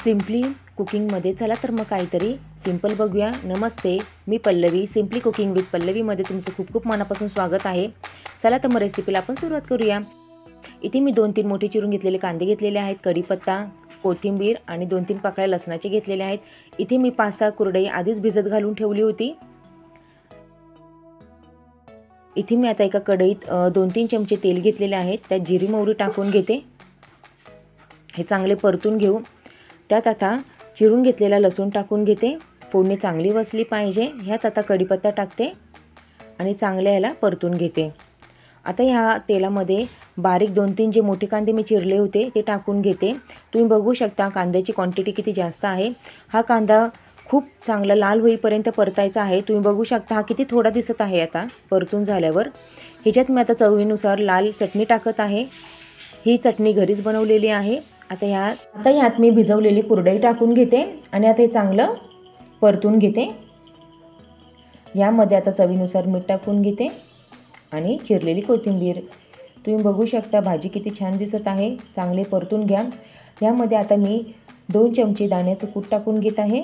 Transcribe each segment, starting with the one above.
Simply कुकिंगमध्ये चला तर मग काहीतरी सिंपल बघूया। नमस्ते, मी पल्लवी, सिम्पली कुकिंग विथ पल्लवीमध्ये तुमचं खूप खूप मनापासून स्वागत आहे। चला तर मग रेसिपीला आपण सुरुवात करूया। इथे मी 2-3 मोठे चिरून घेतलेले कांदे घेतलेले आहेत, कढीपत्ता, कोथिंबीर आणि 2-3 पाकळ्या लसणाचे घेतलेले आहेत। इथे मी 5-6 कुरडई आधीच भिजत घालून ठेवली होती। इथे मी आता एका कढईत 2-3 चमचे तेल घेतलेले आहेत, त्यात जिरी मोहरी टाकून घेते। हे चांगले परतून घेऊ। त्यात आता चिरून घेतलेला लसूण टाकून घेते। फोडणी चांगली बसली पाहिजे। ह्यात आता कढीपत्ता टाकते आणि चांगले याला परतून घेते। आता ह्या तेलामध्ये बारीक 2-3 जे मोठे कांदे मी चिरले होते ते टाकून घेते। तुम्ही बघू शकता कांद्याची क्वांटिटी किती जास्त आहे। हा कांदा खूप चांगला लाल होईपर्यंत परतायचा आहे। तुम्ही बघू शकता हा किती थोडा दिसत आहे आता परतून झाल्यावर। ह्याच्यात मी आता चवीनुसार लाल चटणी टाकत आहे। ही चटणी घरीच बनवलेली आहे। आता ह्यात मी भिजवलेली कुरडई टाकून घेते आणि आता हे चांगलं परतून घेते। यामध्ये आता चवीनुसार मीठ टाकून घेते आणि चिरलेली कोथिंबीर। तुम्ही बघू शकता भाजी किती छान दिसत आहे। चांगले परतून घ्या। यामध्ये आता मी 2 चमचे दाण्याचं कूट टाकून घेत आहे।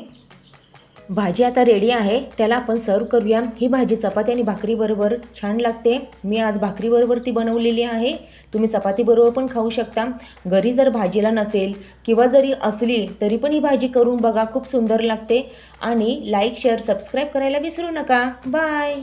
भाजी आता रेडी आहे, त्याला आपण सर्व करूया। ही भाजी चपाती आणि भाकरीबरोबर छान लागते। मी आज भाकरीबरोबर ती बनवलेली आहे। तुम्ही चपातीबरोबर पण खाऊ शकता। घरी जर भाजीला नसेल किंवा जरी असली तरी पण ही भाजी करून बघा, खूप सुंदर लागते। आणि लाईक, शेअर, सबस्क्राईब करायला विसरू नका। बाय।